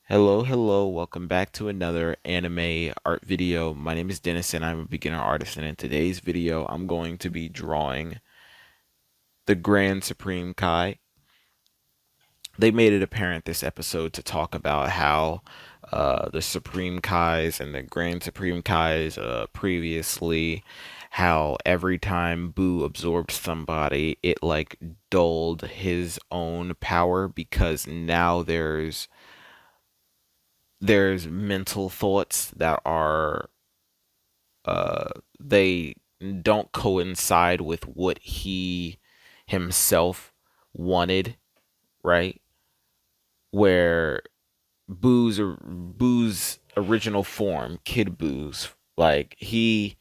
Hello, welcome back to another anime art video. My name is Dennis and I'm a beginner artist, and in today's video I'm going to be drawing the Grand Supreme Kai. They made it apparent this episode to talk about how the Supreme Kais and the Grand Supreme Kais previously, how every time Boo absorbed somebody, it like dulled his own power because now there's mental thoughts that are they don't coincide with what he himself wanted, right? Where Boo's original form, Kid Boo's, like he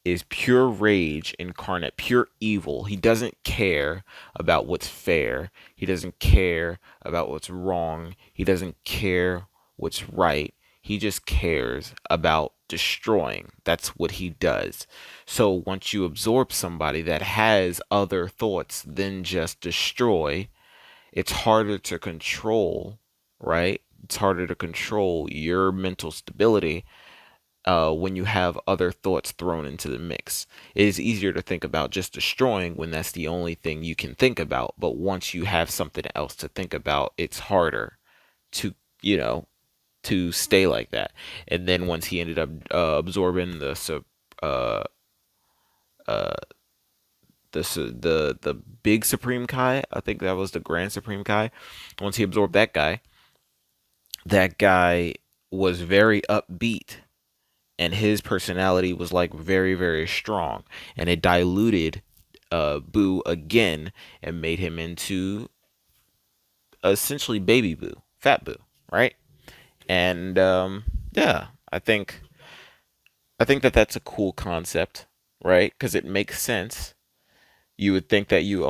is pure rage incarnate, pure evil. He doesn't care about what's fair. He doesn't care about what's wrong. He doesn't care what's right. He just cares about destroying. That's what he does. So once you absorb somebody that has other thoughts than just destroy, it's harder to control, right? It's harder to control your mental stability when you have other thoughts thrown into the mix. It is easier to think about just destroying when that's the only thing you can think about. But once you have something else to think about, it's harder to, to stay like that. And then once he ended up absorbing uh, uh, the big Supreme Kai, I think that was the Grand Supreme Kai. Once he absorbed that guy was very upbeat, and his personality was like very very strong, and it diluted Boo again and made him into essentially baby Boo, fat Boo, right? And yeah, I think that that's a cool concept, right? Because it makes sense. You would think that you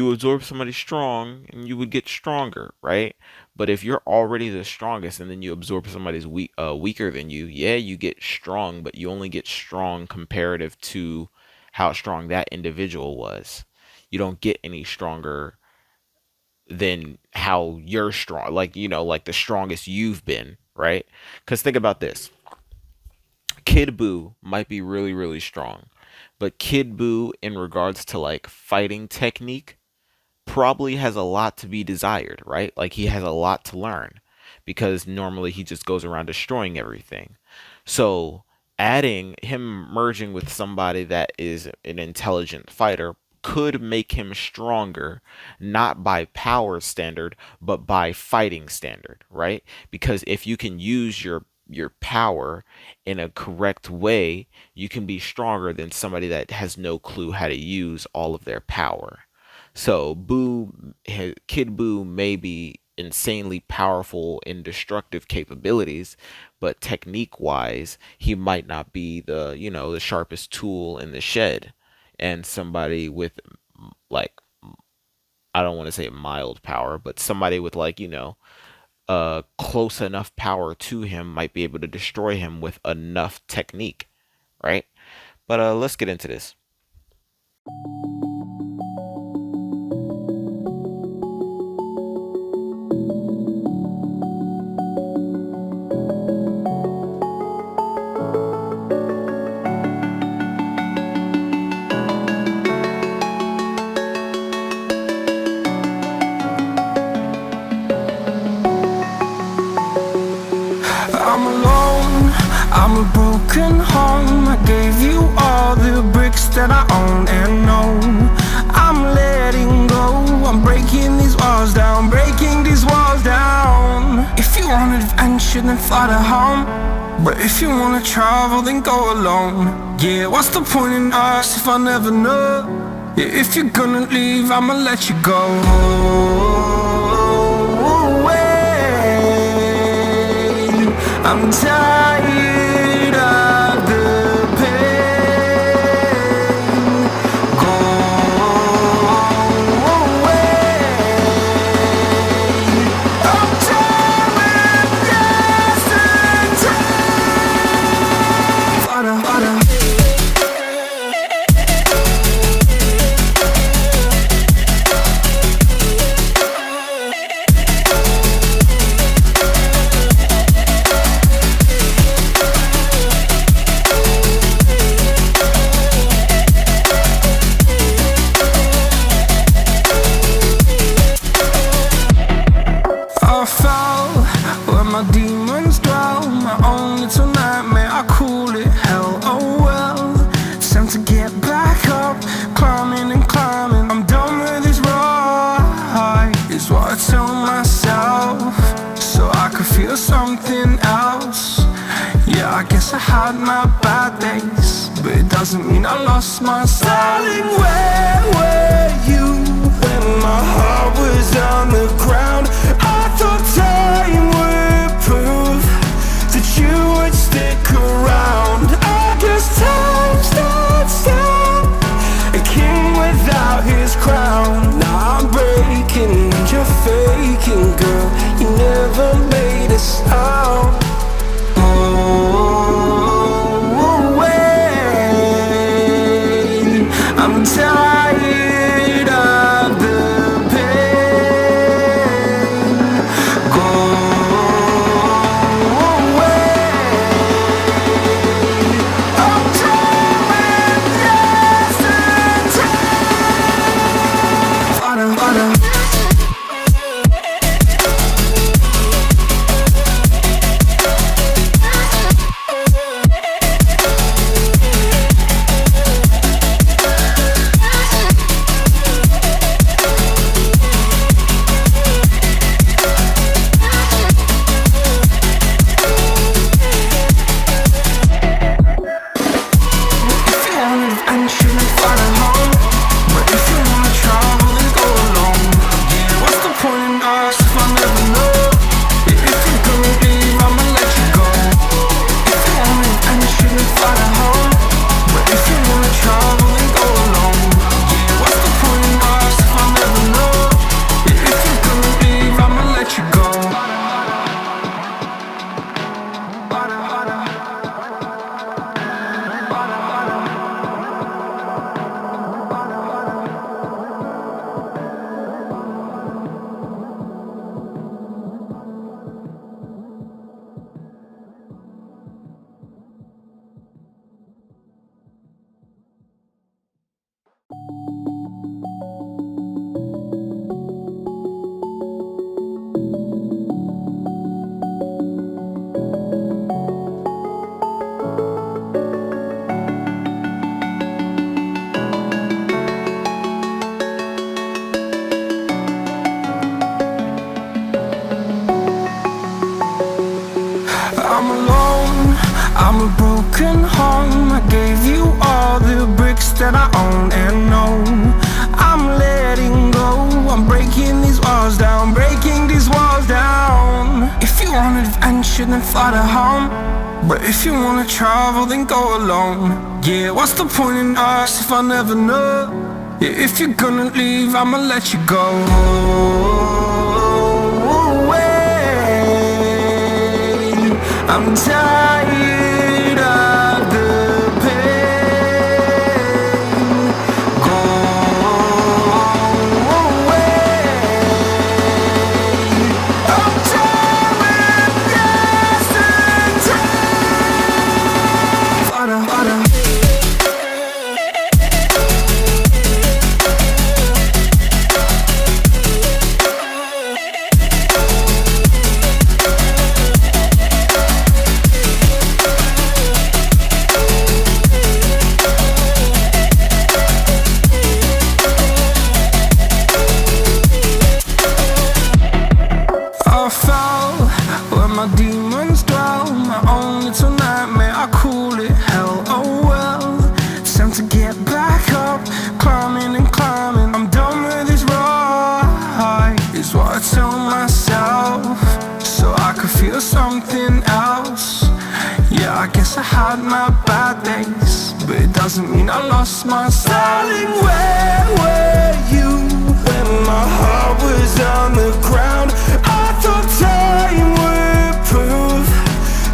absorb somebody strong and you would get stronger, right? But if you're already the strongest and then you absorb somebody's weaker than you, yeah, you get strong, but you only get strong comparative to how strong that individual was. You don't get any stronger than how you're strong, like, like the strongest you've been, right? Because think about this. Kid Buu might be really, really strong, but Kid Buu, in regards to like fighting technique, probably has a lot to be desired, right? Like he has a lot to learn because normally he just goes around destroying everything. So adding him merging with somebody that is an intelligent fighter could make him stronger, not by power standard, but by fighting standard, right? Because if you can use your power in a correct way, you can be stronger than somebody that has no clue how to use all of their power. So Kid Buu may be insanely powerful in destructive capabilities, but technique wise, he might not be the sharpest tool in the shed. And somebody with like, I don't want to say mild power, but somebody with like, close enough power to him might be able to destroy him with enough technique, right? But let's get into this. I'm alone, I'm a broken home. I gave you all the bricks that I own and know. I'm letting go, I'm breaking these walls down, breaking these walls down. If you want adventure, then fly to home. But if you wanna travel, then go alone. Yeah, what's the point in us if I never know? Yeah, if you're gonna leave, I'ma let you go. I'm tired of the pain. Go away. I'm tired of yesterday. Fada, fada. fell where my demons dwell. My own little nightmare, I call it hell. Oh well, it's time to get back up, climbing and climbing. I'm done with this ride, is what I tell myself, so I could feel something else. Yeah, I guess I had my bad days, but it doesn't mean I lost my style. Darling, where were you when my heart was on the ground? I thought time would prove that you would stick around. I guess time stood still, a king without his crown. Now I'm breaking and you're faking, girl. You never made a sound. I'm tired of the pain. Go away. I'm done with yesterday. I'm alone, I'm a broken home. I gave you all the bricks that I own and know. I'm letting go, I'm breaking these walls down, breaking these walls down. If you want adventure, then fly to home. But if you wanna travel, then go alone. Yeah, what's the point in us if I never know? Yeah, if you're gonna leave, I'ma let you go. I'm tired of the pain. Go away. I'm done with yesterday. My demons dwell, my own little nightmare, I call it hell. Oh well, it's time to get back up, climbing and climbing. I'm done with this ride, is what I tell myself, so I could feel something else. Yeah, I guess I had my bad days, but it doesn't mean I lost my style. Darling, where were you when my heart was on the ground? I thought time would prove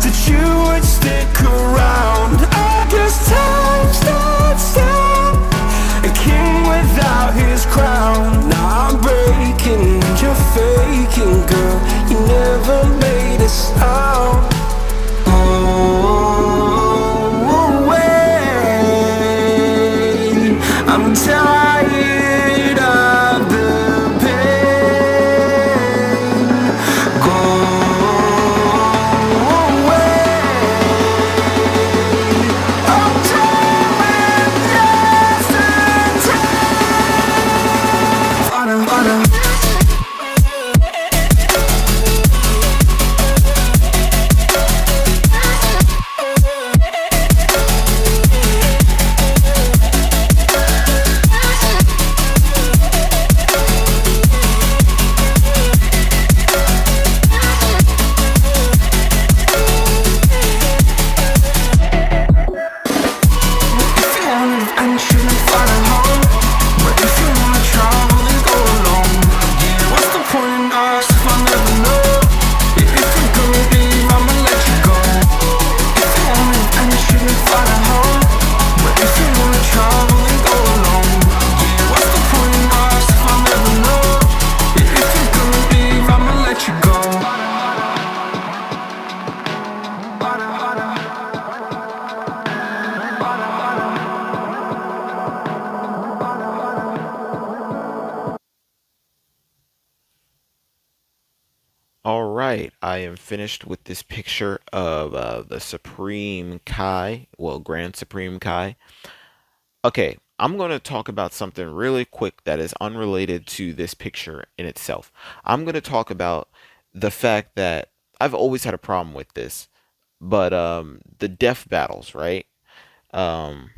that you would stick around. I guess time stood still, a king without his crown. Now I'm breaking and you're faking, girl. You never made a sound. I'm tired of the pain. Go All right, I am finished with this picture of the Supreme Kai, well, Grand Supreme Kai. Okay, I'm going to talk about something really quick that is unrelated to this picture in itself. I'm going to talk about the fact that I've always had a problem with this, but the death battles, right? Um,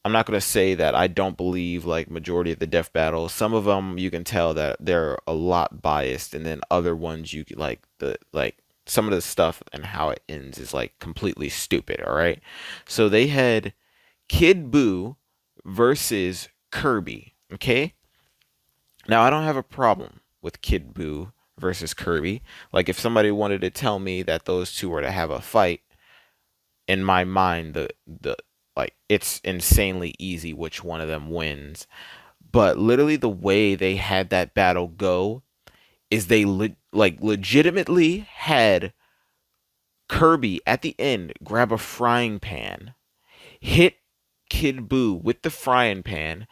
I'm not going to say that I don't believe like majority of the death battles. Some of them you can tell that they're a lot biased, and then other ones you like the like some of the stuff and how it ends is like completely stupid. All right, so they had Kid Buu versus Kirby. Okay, now I don't have a problem with Kid Buu versus Kirby. Like if somebody wanted to tell me that those two were to have a fight, in my mind the like it's insanely easy which one of them wins. But literally the way they had that battle go is they like legitimately had Kirby at the end grab a frying pan, hit Kid Buu with the frying pan,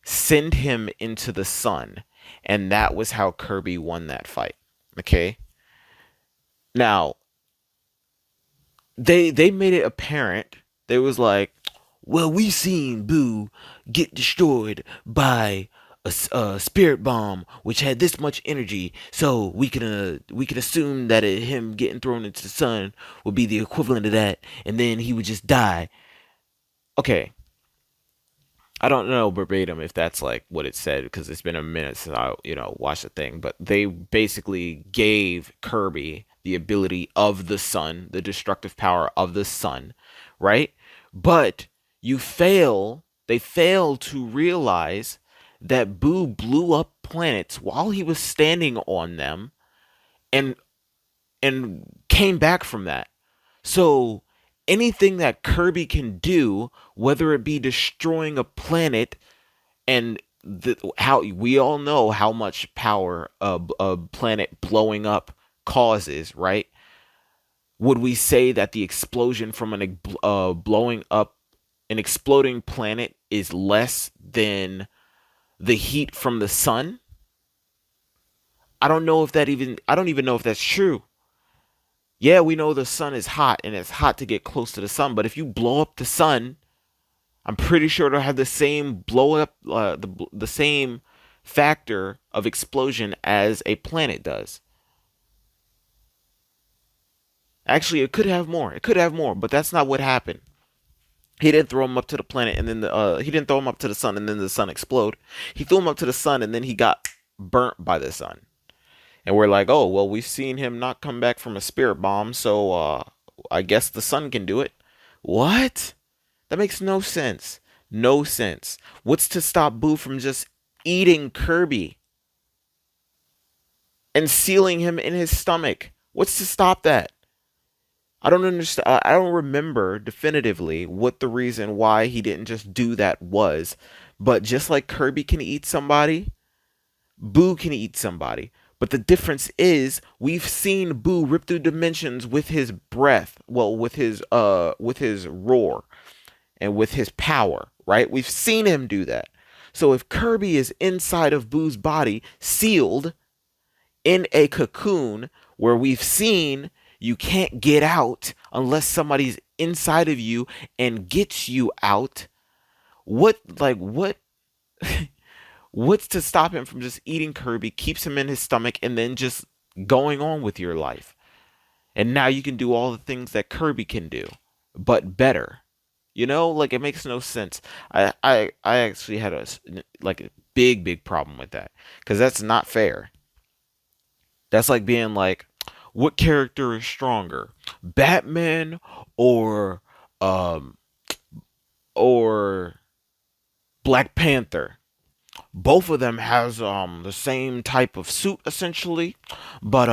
send him into the sun, and that was how Kirby won that fight. Okay? Now, they made it apparent. They was like, well, we seen Boo get destroyed by a spirit bomb which had this much energy, so we can assume that him getting thrown into the sun would be the equivalent of that, and then he would just die. Okay, I don't know verbatim if that's like what it said because it's been a minute since I, watched the thing. But they basically gave Kirby the ability of the sun, the destructive power of the sun, right? But they fail to realize that Boo blew up planets while he was standing on them and came back from that. So anything that Kirby can do, whether it be destroying a planet and how we all know how much power a planet blowing up causes, right? Would we say that the explosion from blowing up an exploding planet is less than the heat from the sun? I don't even know if that's true. Yeah, we know the sun is hot and it's hot to get close to the sun, but if you blow up the sun, I'm pretty sure it'll have the same blow up, the same factor of explosion as a planet does. Actually, it could have more. It could have more, but that's not what happened. He didn't throw him up to the planet and then he didn't throw him up to the sun and then the sun explode. He threw him up to the sun and then he got burnt by the sun. And we're like, oh well, we've seen him not come back from a spirit bomb, so I guess the sun can do it. What? That makes no sense. No sense. What's to stop Boo from just eating Kirby and sealing him in his stomach? What's to stop that? I don't understand. I don't remember definitively what the reason why he didn't just do that was. But just like Kirby can eat somebody, Boo can eat somebody. But the difference is we've seen Boo rip through dimensions with his breath, well, with his roar and with his power, right? We've seen him do that. So if Kirby is inside of Boo's body, sealed in a cocoon where we've seen you can't get out unless somebody's inside of you and gets you out, what what's to stop him from just eating Kirby, keeps him in his stomach and then just going on with your life? And now you can do all the things that Kirby can do, but better. Like it makes no sense. I actually had a big problem with that because that's not fair. That's like being like, what character is stronger, Batman or um or Black Panther? Both of them has the same type of suit essentially, but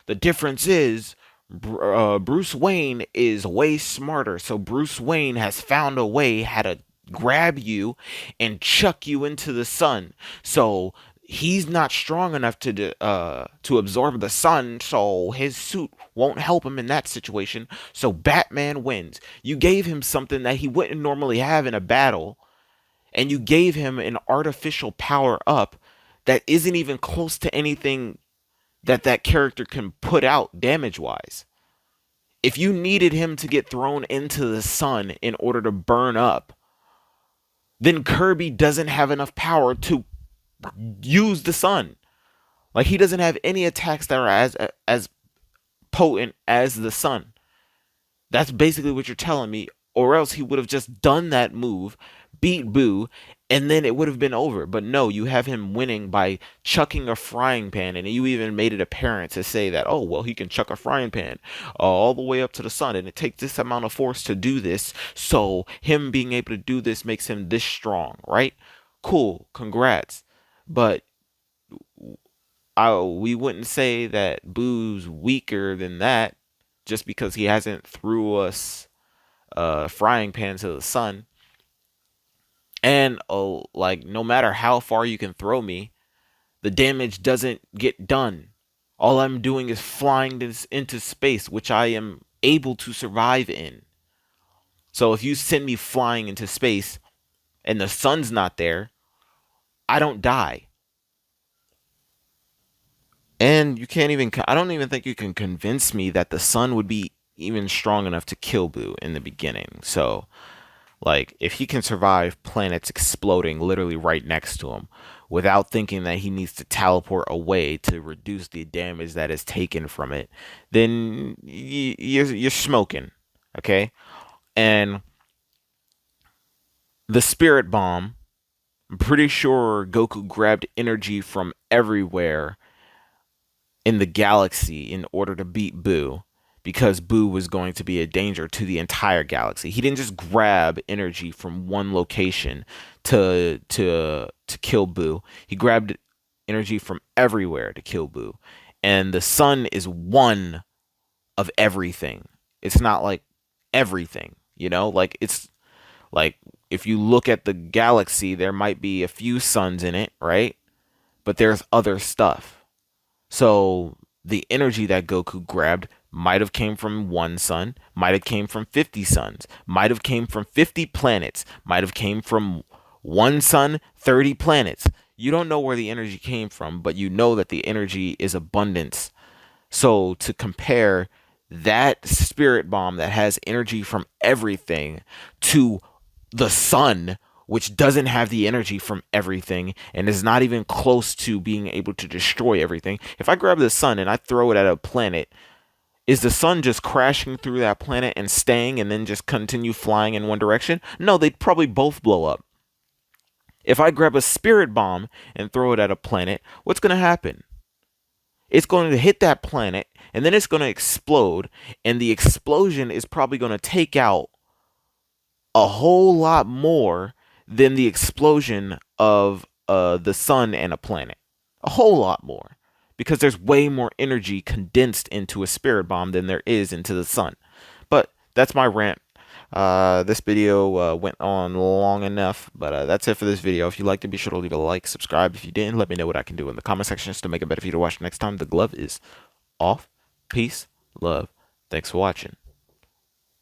the difference is Bruce Wayne is way smarter. So Bruce Wayne has found a way how to grab you and chuck you into the sun. So he's not strong enough to absorb the sun, so his suit won't help him in that situation. So Batman wins. You gave him something that he wouldn't normally have in a battle, and you gave him an artificial power up that isn't even close to anything that that character can put out damage wise. If you needed him to get thrown into the sun in order to burn up, then Kirby doesn't have enough power to use the sun. Like he doesn't have any attacks that are as potent as the sun. That's basically what you're telling me. Or else he would have just done that move, beat Boo, and then it would have been over. But no, you have him winning by chucking a frying pan, and you even made it apparent to say that, oh, well, he can chuck a frying pan all the way up to the sun, and it takes this amount of force to do this. So him being able to do this makes him this strong, right? Cool, congrats. But we wouldn't say that Boo's weaker than that just because he hasn't threw us frying pan to the sun. And like no matter how far you can throw me, the damage doesn't get done. All I'm doing is flying this into space, which I am able to survive in. So if you send me flying into space and the sun's not there, I don't die. And you can't even, I don't even think you can convince me that the sun would be even strong enough to kill Boo in the beginning. So, like, if he can survive planets exploding literally right next to him without thinking that he needs to teleport away to reduce the damage that is taken from it, then you're smoking, okay? And the Spirit Bomb, I'm pretty sure Goku grabbed energy from everywhere in the galaxy in order to beat Boo because Boo was going to be a danger to the entire galaxy. He didn't just grab energy from one location to kill Boo. He grabbed energy from everywhere to kill Boo. And the sun is one of everything. It's not like everything, you know? Like it's like if you look at the galaxy, there might be a few suns in it, right? But there's other stuff. So the energy that Goku grabbed might have came from one sun, might have came from 50 suns, might have came from 50 planets, might have came from one sun, 30 planets. You don't know where the energy came from, but you know that the energy is abundance. So to compare that spirit bomb that has energy from everything to the sun, which doesn't have the energy from everything and is not even close to being able to destroy everything. If I grab the sun and I throw it at a planet, is the sun just crashing through that planet and staying and then just continue flying in one direction? No, they'd probably both blow up. If I grab a spirit bomb and throw it at a planet, what's going to happen? It's going to hit that planet and then it's going to explode, and the explosion is probably going to take out a whole lot more than the explosion of the sun and a planet. A whole lot more. Because there's way more energy condensed into a spirit bomb than there is into the sun. But that's my rant. This video went on long enough, but that's it for this video. If you liked it, be sure to leave a like, subscribe. If you didn't, let me know what I can do in the comment section to make it better for you to watch next time. The glove is off. Peace, love. Thanks for watching.